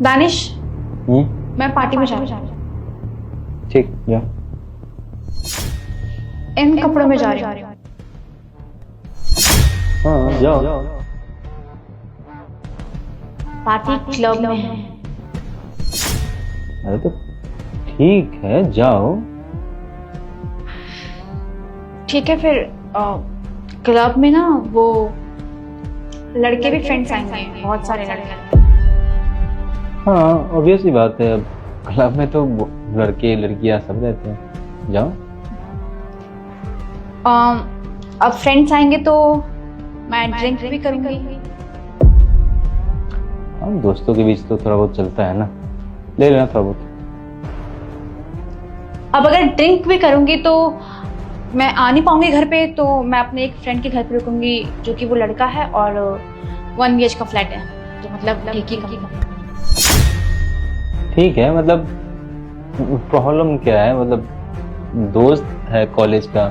दानिश, मैं पार्टी में जा रही हूँ। ठीक, जा। इन कपड़ों में जा रही हूँ। हाँ, जाओ। पार्टी क्लब में है। अरे तो ठीक है, जाओ। ठीक है फिर क्लब में ना वो लड़के भी फ्रेंड्स आएंगे, बहुत सारे लड़के। हाँ, ऑब्वियस ही बात है, अब क्लब में तो लड़के लड़कियां सब रहते हैं, जाओ। अब फ्रेंड्स आएंगे तो मैं ड्रिंक भी करूंगी। हम दोस्तों के बीच तो थोड़ा बहुत चलता है ना, ले लेना थोड़ा बहुत। अब अगर ड्रिंक भी करूंगी तो मैं आ नहीं पाऊंगी घर पे, तो मैं अपने एक फ्रेंड के घर पे रुकूंगी, जो कि वो लड़का है और 1 BH का फ्लैट है, तो मतलब ठीक ही कम। ठीक है, मतलब प्रॉब्लम क्या है, मतलब दोस्त है कॉलेज का,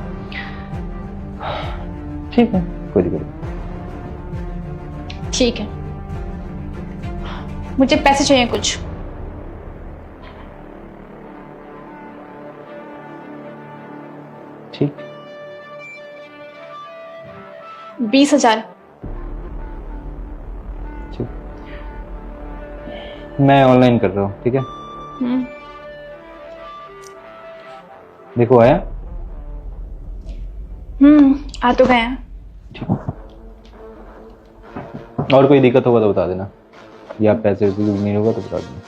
ठीक है, कोई दिक्कत नहीं। ठीक है, मुझे पैसे चाहिए कुछ। ठीक, 20,000। ठीक, मैं ऑनलाइन कर रहा हूँ, ठीक है। देखो आया। आ तो गए हैं। और कोई दिक्कत होगा तो बता देना, या पैसे नहीं होगा तो बता देना।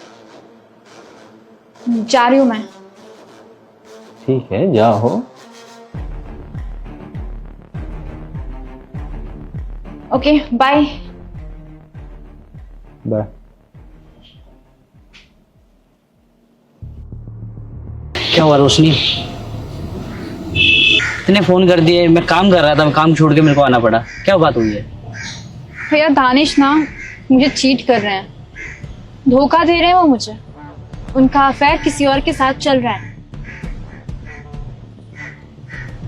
जा रही हूँ मैं। ठीक है, जाओ। Okay, bye. बाय। क्या हुआ रोशनी, इतने फोन कर दिए, मैं काम कर रहा था, मैं काम छोड़ के मेरे को आना पड़ा, क्या बात हुई है? भैया दानिश ना मुझे चीट कर रहे हैं, धोखा दे रहे हैं वो मुझे। उनका अफेयर किसी और के साथ चल रहा है।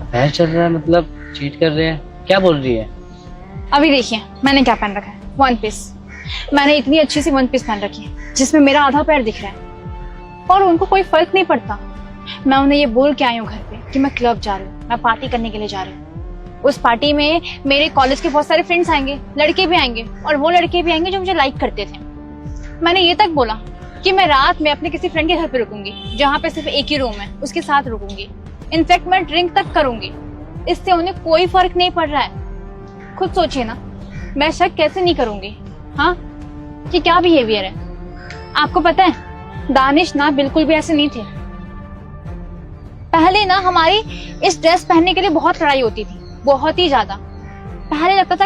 अफेयर चल रहा है मतलब चीट कर रहे हैं? क्या बोल रही है? अभी देखिए मैंने क्या पहन रखा है, 1 पीस। मैंने इतनी अच्छी सी 1 पीस पहन रखी है जिसमें मेरा आधा पैर दिख रहा है, और उनको कोई फर्क नहीं पड़ता। मैं उन्हें ये बोल के आई हूँ घर पे कि मैं क्लब जा रही हूँ, मैं पार्टी करने के लिए जा रही हूँ। उस पार्टी में मेरे कॉलेज के बहुत सारे फ्रेंड्स आएंगे, लड़के भी आएंगे, और वो लड़के भी आएंगे जो मुझे लाइक करते थे। मैंने ये तक बोला कि मैं रात में अपने किसी फ्रेंड के घर पे रुकूंगी, जहाँ पे सिर्फ एक ही रूम है, उसके साथ रुकूंगी। इनफैक्ट मैं ड्रिंक तक करूंगी। इससे उन्हें कोई फर्क नहीं पड़ रहा है। खुद सोचिए ना, मैं शक कैसे नहीं करूंगी? हाँ, ये क्या बिहेवियर है? आपको पता है दानिश ना बिल्कुल भी ऐसे नहीं थे। पहले ना हमारी इस ड्रेस पहनने के लिए बहुत लड़ाई होती थी, बहुत ही ज्यादा। पहले लगता था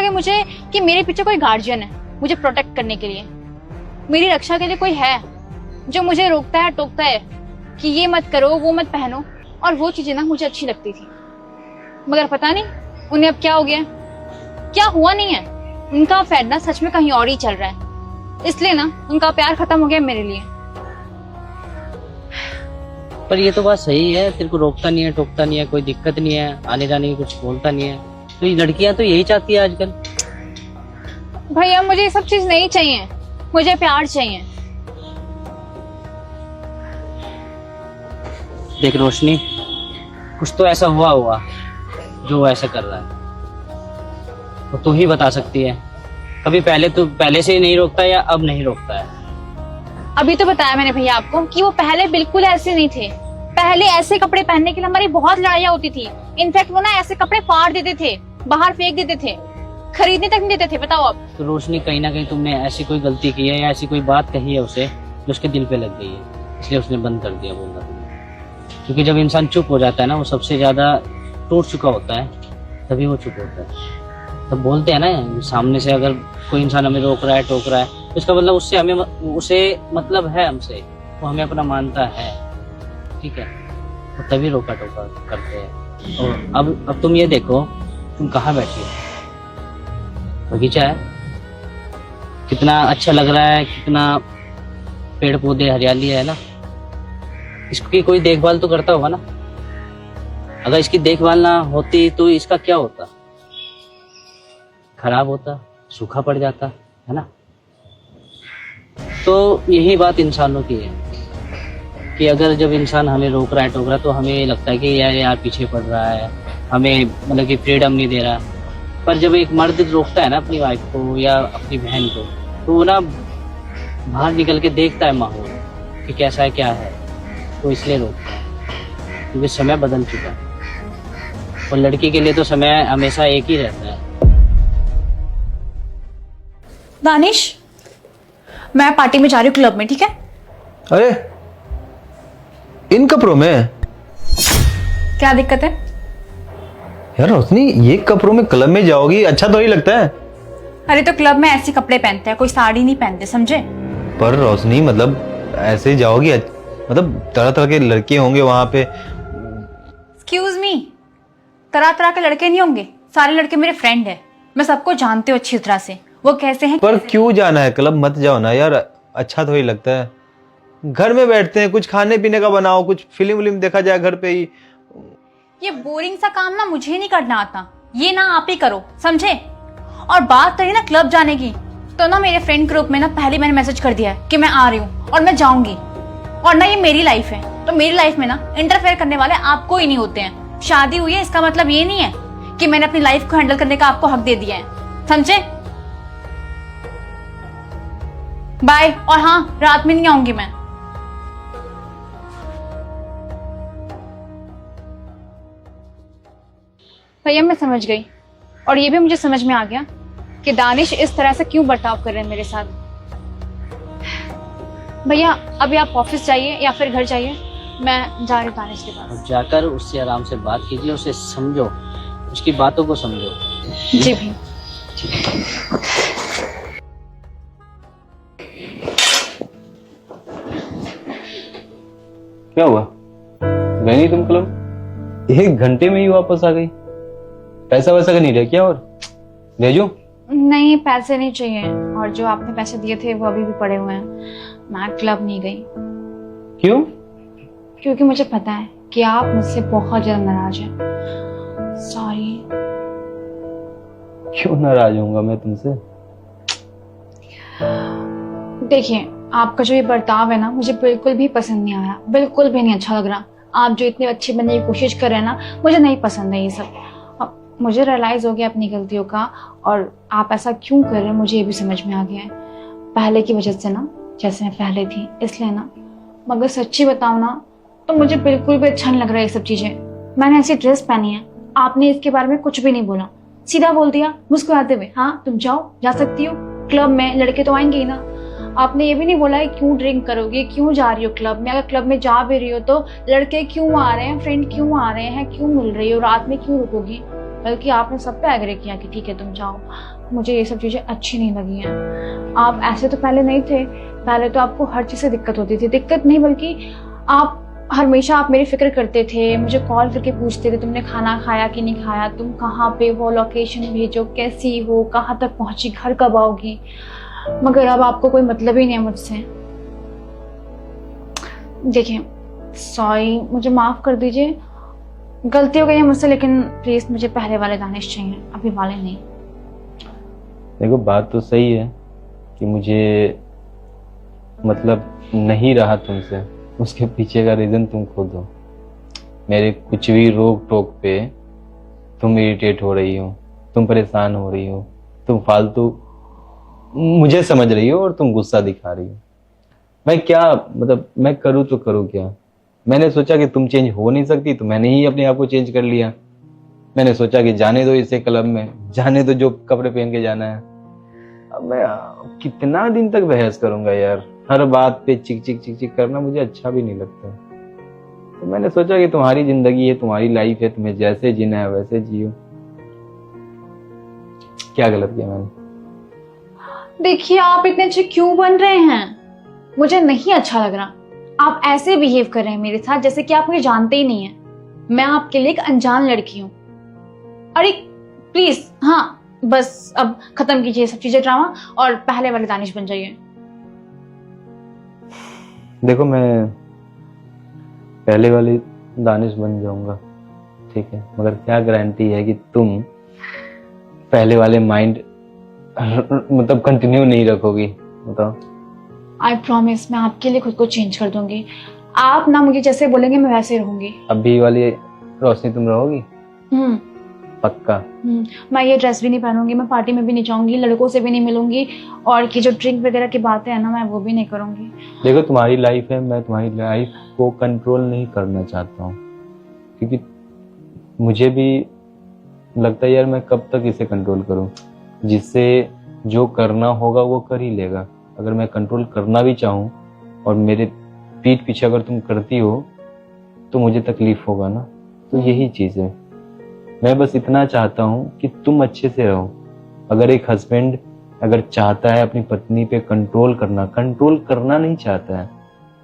कि मेरे पीछे कोई गार्जियन है मुझे प्रोटेक्ट करने के लिए, मेरी रक्षा के लिए कोई है जो मुझे रोकता है, टोकता है कि ये मत करो, वो मत पहनो, और वो चीजें ना मुझे अच्छी लगती थी। मगर पता नहीं उन्हें अब क्या हो गया। क्या हुआ नहीं है, उनका अफेयर ना सच में कहीं और ही चल रहा है, इसलिए ना उनका प्यार खत्म हो गया मेरे लिए। पर ये तो बात सही है, तेरे को रोकता नहीं है, टोकता नहीं है, कोई दिक्कत नहीं है, आने जाने की कुछ बोलता नहीं है, तो ये लड़कियां तो यही चाहती है आजकल। भैया मुझे ये सब चीज नहीं चाहिए, मुझे प्यार चाहिए। देख रोशनी, कुछ तो ऐसा हुआ होगा जो ऐसा कर रहा है, तो तू ही बता सकती है। कभी पहले से ही नहीं रोकता या अब नहीं रोकता है? अभी तो बताया मैंने भैया आपको कि वो पहले बिल्कुल ऐसे नहीं थे। पहले ऐसे कपड़े पहनने के लिए हमारी बहुत लड़ाइयाँ होती थी। इनफैक्ट वो ना ऐसे कपड़े फाड़ देते थे, बाहर फेंक देते थे, खरीदने तक नहीं देते थे। बताओ आप। तो रोशनी, कहीं ना कहीं तुमने ऐसी कोई गलती की है या ऐसी कोई बात कही है उसे जो उसके दिल पे लग गई है, इसलिए उसने बंद कर दिया बोलना तुम्हें। क्योंकि जब इंसान चुप हो जाता है ना, वो सबसे ज्यादा टूट चुका होता है, तभी वो चुप होता है। तो बोलते हैं ना, सामने से अगर कोई इंसान हमें रोक रहा है, टोक रहा है, तो इसका मतलब उसे मतलब है हमसे, वो हमें अपना मानता है, ठीक है, तो तभी रोका टोका करते हैं। और अब तुम ये देखो, तुम कहाँ बैठी हो? बगीचा है, कितना अच्छा लग रहा है, कितना पेड़ पौधे हरियाली है ना। इसकी कोई देखभाल तो करता होगा ना। अगर इसकी देखभाल ना होती तो इसका क्या होता? खराब होता, सूखा पड़ जाता, है ना। तो यही बात इंसानों की है कि अगर जब इंसान हमें रोक रहा है टोक रहा है तो हमें लगता है कि यार पीछे पड़ रहा है, हमें मतलब कि फ्रीडम नहीं दे रहा। पर जब एक मर्द रोकता है ना अपनी वाइफ को या अपनी बहन को, तो वो ना बाहर निकल के देखता है माहौल कि कैसा है क्या है, तो इसलिए रोकता है क्योंकि समय बदल चुका है। और लड़की के लिए तो समय हमेशा एक ही रहता है। दानिश, मैं पार्टी में जा रही हूँ क्लब में, ठीक है? अरे इन कपड़ों में क्या दिक्कत है? यार रोशनी, ये कपड़ों में क्लब में जाओगी, अच्छा तो ही लगता है। अरे तो क्लब में ऐसे कपड़े पहनते हैं, कोई साड़ी नहीं पहनते, समझे? पर रोशनी मतलब ऐसे ही जाओगी, मतलब तरह तरह के लड़के होंगे वहां पे। एक्सक्यूज मी, तरह तरह के लड़के नहीं होंगे, सारे लड़के मेरे फ्रेंड है, मैं सबको जानती हूँ अच्छी तरह से, वो कैसे हैं। पर क्यों जाना है क्लब? मत जाओ ना यार, अच्छा तो ही लगता है। घर में बैठते हैं, कुछ खाने पीने का बनाओ, कुछ फिल्म विल्म देखा जाए घर पे ही। ये बोरिंग सा काम ना मुझे नहीं करना आता, ये ना आप ही करो, समझे? और बात रही ना क्लब जाने की, तो ना मेरे फ्रेंड ग्रुप में ना पहले मैंने मैसेज कर दिया है कि मैं आ रही हूँ और मैं जाऊंगी। और ना ये मेरी लाइफ है, तो मेरी लाइफ में ना इंटरफेयर करने वाले आपको ही नहीं होते हैं। शादी हुई है इसका मतलब ये नहीं है कि मैंने अपनी लाइफ को हैंडल करने का आपको हक दे दिया है, समझे? बाय। और हाँ, रात में नहीं आऊंगी मैं। भैया मैं समझ गई, और ये भी मुझे समझ में आ गया कि दानिश इस तरह से क्यों बर्ताव कर रहे हैं मेरे साथ। भैया अभी आप ऑफिस जाइए या फिर घर जाइए, मैं जा रही हूँ दानिश के पास। जाकर उससे आराम से बात कीजिए, उसे समझो, उसकी बातों को समझो। जी भैया। क्या हुआ, गई नहीं तुम क्लब? 1 घंटे में ही वापस आ गई। पैसा वैसा का नहीं रह क्या? और भेजूं? नहीं, पैसे नहीं चाहिए, और जो आपने पैसे दिए थे वो अभी भी पड़े हुए हैं। मैं क्लब नहीं गई। क्यों? क्योंकि मुझे पता है कि आप मुझसे बहुत ज्यादा नाराज हैं। सॉरी। क्यों नाराज होऊंगा मैं तुमसे? देखिए, आपका जो ये बर्ताव है ना, मुझे बिल्कुल भी पसंद नहीं आ रहा, बिल्कुल भी नहीं अच्छा लग रहा। आप जो इतनी अच्छी बनने की कोशिश कर रहे हैं ना, मुझे नहीं पसंद है ये सब। मुझे रियलाइज हो गया अपनी गलतियों का, और आप ऐसा क्यों कर रहे हैं मुझे ये भी समझ में आ गया है, पहले की वजह से ना, जैसे मैं पहले थी इसलिए ना। मगर सच्ची बताऊं ना, तो मुझे बिल्कुल भी अच्छा नहीं लग रहा है ये सब चीजें। मैंने ऐसी ड्रेस पहनी है, आपने इसके बारे में कुछ भी नहीं बोला, सीधा बोल दिया मुस्कुराते हुए, हाँ तुम जाओ, जा सकती हो क्लब में, लड़के तो आएंगे ही ना। आपने ये भी नहीं बोला है क्यों ड्रिंक करोगे, क्यों जा रही हो क्लब में, अगर क्लब में जा भी रही हो तो लड़के क्यों आ रहे हैं, फ्रेंड क्यों आ रहे हैं, क्यों मिल रही हो, रात में क्यों रुकोगी। बल्कि आपने सब पे एग्री किया कि ठीक है तुम जाओ। मुझे ये सब चीजें अच्छी नहीं लगी हैं। आप ऐसे तो पहले नहीं थे, पहले तो आपको हर चीज से दिक्कत होती थी, दिक्कत नहीं बल्कि आप हमेशा आप मेरी फिक्र करते थे, मुझे कॉल करके पूछते थे तुमने खाना खाया कि नहीं खाया, तुम कहाँ पे हो, लोकेशन भेजो, कैसी हो, कहाँ तक पहुंची, घर कब आओगी। मगर अब आपको कोई मतलब ही नहीं है मुझसे। देखिए सॉरी, मुझे माफ कर दीजिए, गलती हो गई है मुझसे, लेकिन प्लीज मुझे पहले वाले दानिश चाहिए, अभी वाले नहीं। देखो बात तो सही है कि मुझे मतलब नहीं रहा तुमसे, उसके पीछे का रीजन तुम खुद हो। मेरे कुछ भी रोक टोक पे तुम इरिटेट हो रही हो, तुम परेशान हो रही हो, तुम फालतू मुझे समझ रही हो और तुम गुस्सा दिखा रही हो। मैं क्या मतलब मैं करूँ तो करूँ क्या? मैंने सोचा कि तुम चेंज हो नहीं सकती तो मैंने ही अपने आप को चेंज कर लिया। मैंने सोचा कि जाने दो इसे क्लब में, जाने दो जो कपड़े पहन के जाना है। अब मैं कितना दिन तक बहस करूंगा यार, हर बात पे चिक चिक चिक चिक करना मुझे अच्छा भी नहीं लगता। तो मैंने सोचा कि तुम्हारी जिंदगी है, तुम्हारी लाइफ है, तुम्हें जैसे जीना है वैसे जियो। क्या गलत किया मैंने? देखिए आप इतने अच्छे क्यों बन रहे हैं, मुझे नहीं अच्छा लग रहा। आप ऐसे बिहेव कर रहे हैं मेरे साथ जैसे कि आप मुझे जानते ही नहीं है। मैं आपके लिए एक अनजान लड़की हूँ। अरे प्लीज, हाँ बस अब खत्म कीजिए सब चीजें, ड्रामा, और पहले वाले दानिश बन जाइए। देखो मैं पहले वाली दानिश बन जाऊंगा, ठीक है, मगर क्या गारंटी है कि तुम पहले वाले माइंड मतलब कंटिन्यू नहीं रखोगी? बताओ। आई प्रॉमिस मैं आपके लिए खुद को चेंज कर दूंगी। आप ना मुझे जैसे बोलेंगे मैं वैसे ही रहूंगी। अभी वाली रोशनी तुम रहोगी? पक्का? मैं ये ड्रेस भी नहीं पहनूंगी, मैं पार्टी में भी नहीं जाऊंगी, लड़कों से भी नहीं मिलूंगी, और की जो ड्रिंक वगैरह की बातें है ना मैं वो भी नहीं करूंगी। देखो तुम्हारी लाइफ है, मैं तुम्हारी लाइफ को कंट्रोल नहीं करना चाहता हूँ, क्योंकि मुझे भी लगता है यार मैं कब तक इसे कंट्रोल करूँ। जिससे जो करना होगा वो कर ही लेगा। अगर मैं कंट्रोल करना भी चाहूँ और मेरे पीठ पीछे अगर तुम करती हो तो मुझे तकलीफ होगा ना। तो यही चीज है, मैं बस इतना चाहता हूँ कि तुम अच्छे से रहो। अगर एक हस्बैंड अगर चाहता है अपनी पत्नी पे कंट्रोल करना नहीं चाहता है,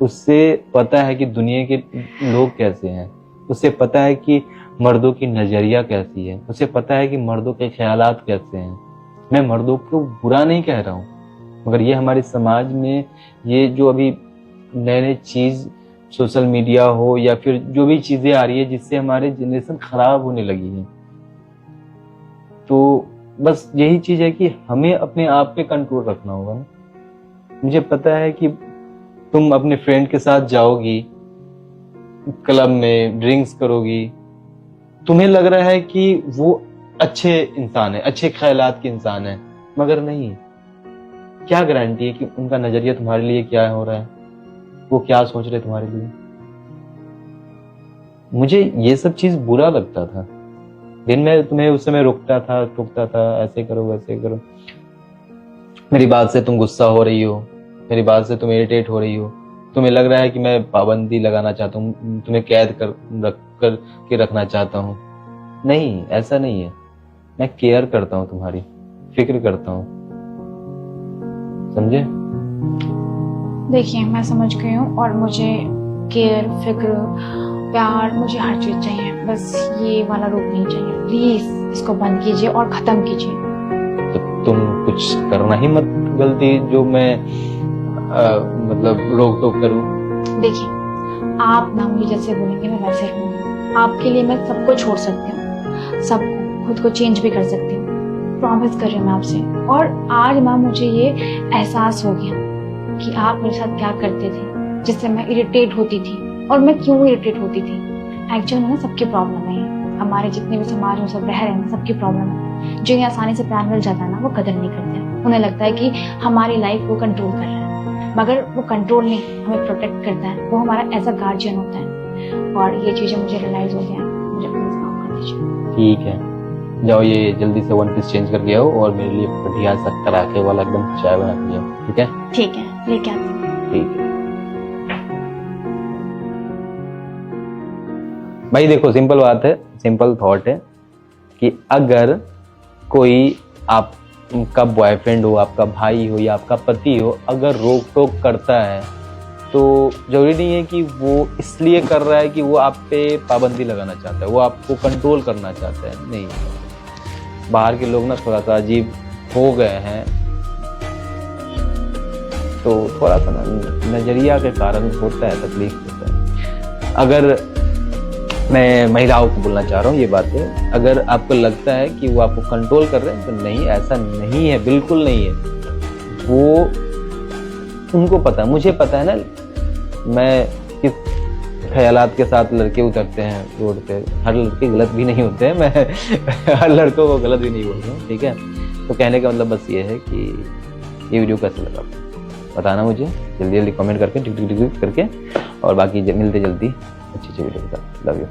उससे पता है कि दुनिया के लोग कैसे हैं, उससे पता है कि मर्दों की नजरिया कैसी है, उसे पता है कि मर्दों के ख्यालात कैसे हैं। मैं मर्दों को बुरा नहीं कह रहा हूँ, मगर ये हमारे समाज में ये जो अभी नए नए चीज सोशल मीडिया हो या फिर जो भी चीजें आ रही है जिससे हमारे जनरेशन खराब होने लगी है, तो बस यही चीज है कि हमें अपने आप पे कंट्रोल रखना होगा ना। मुझे पता है कि तुम अपने फ्रेंड के साथ जाओगी क्लब में, ड्रिंक्स करोगी, तुम्हें लग रहा है कि वो अच्छे इंसान है, अच्छे ख्यालात के इंसान है, मगर नहीं। क्या गारंटी है कि उनका नजरिया तुम्हारे लिए क्या हो रहा है, वो क्या सोच रहे तुम्हारे लिए। मुझे ये सब चीज बुरा लगता था। दिन में तुम्हें उस समय रोकता था, ऐसे करो वैसे करो, मेरी बात से तुम गुस्सा हो रही हो, मेरी बात से तुम इरिटेट हो रही हो, तुम्हें लग रहा है कि मैं पाबंदी लगाना चाहता हूँ, तुम्हें कैद कर के रखना चाहता हूँ। नहीं, ऐसा नहीं है। मैं केयर करता हूँ, तुम्हारी फिक्र करता हूँ, समझे? देखिए मैं समझ गई हूँ, और मुझे केयर, फिक्र, प्यार, मुझे हर चीज चाहिए, बस ये वाला रूप नहीं चाहिए। प्लीज इसको बंद कीजिए और खत्म कीजिए। तो तुम कुछ करना ही मत गलती जो मैं मतलब रोक टोक करूं। देखिए आप ना मुझे जैसे बोलेंगे मैं वैसे रहूंगी। आपके लिए मैं सबको छोड़ सकती हूँ, सब खुद को चेंज भी कर सकती हूँ, प्रॉमिस कर रही हूँ मैं आपसे। और आज ना मुझे ये एहसास हो गया कि आप मेरे साथ क्या करते थे जिससे मैं इरिटेट होती थी, और मैं क्यों इरिटेट होती थी। एक्चुअली में ना सबकी प्रॉब्लम है, हमारे जितने भी समाज में सब रह रहे हैं सबकी प्रॉब्लम है। जिन्हें आसानी से प्यार मिल जाता है ना वो कदर नहीं करते, उन्हें लगता है कि हमारी लाइफ वो कंट्रोल कर रहा है, मगर वो कंट्रोल नहीं, हमें प्रोटेक्ट करता है, वो हमारा एज अ गार्जियन होता है। और ये चीजें मुझे रियलाइज हो गया, मुझे प्लीज माफ कर दीजिए। ठीक है, जाओ ये जल्दी से वन पीस चेंज करके आओ और मेरे लिए बढ़िया सा कराके वाला एकदम चाय बना के आओ, ठीक है? ठीक है, लेके आती हूँ। ठीक है भाई, देखो सिंपल बात है, सिंपल थॉट है कि अगर कोई आपका बॉयफ्रेंड हो, आपका भाई हो या आपका पति हो, अगर रोक टोक करता है तो जरूरी नहीं है कि वो इसलिए कर रहा है कि वो आप पे पाबंदी लगाना चाहता है, वो आपको कंट्रोल करना चाहता है। नहीं, बाहर के लोग ना थोड़ा सा अजीब हो गए हैं, तो थोड़ा सा नजरिया के कारण होता है, तकलीफ होता है। अगर मैं महिलाओं को बोलना चाह रहा हूँ ये बात है, अगर आपको लगता है कि वो आपको कंट्रोल कर रहे हैं तो नहीं, ऐसा नहीं है, बिल्कुल नहीं है। वो उनको पता है, मुझे पता है ना मैं किस ख्यालात के साथ लड़के उतरते हैं रोड पे। हर लड़के गलत भी नहीं होते हैं, मैं हर लड़कों को गलत भी नहीं बोल रहा हूँ, ठीक है? तो कहने का मतलब बस ये है कि ये वीडियो कैसा लगा बताना मुझे, जल्दी जल्दी कमेंट करके टिक टिक टिक करके, और बाकी मिलते जल्दी अच्छी वीडियो के साथ। Love you.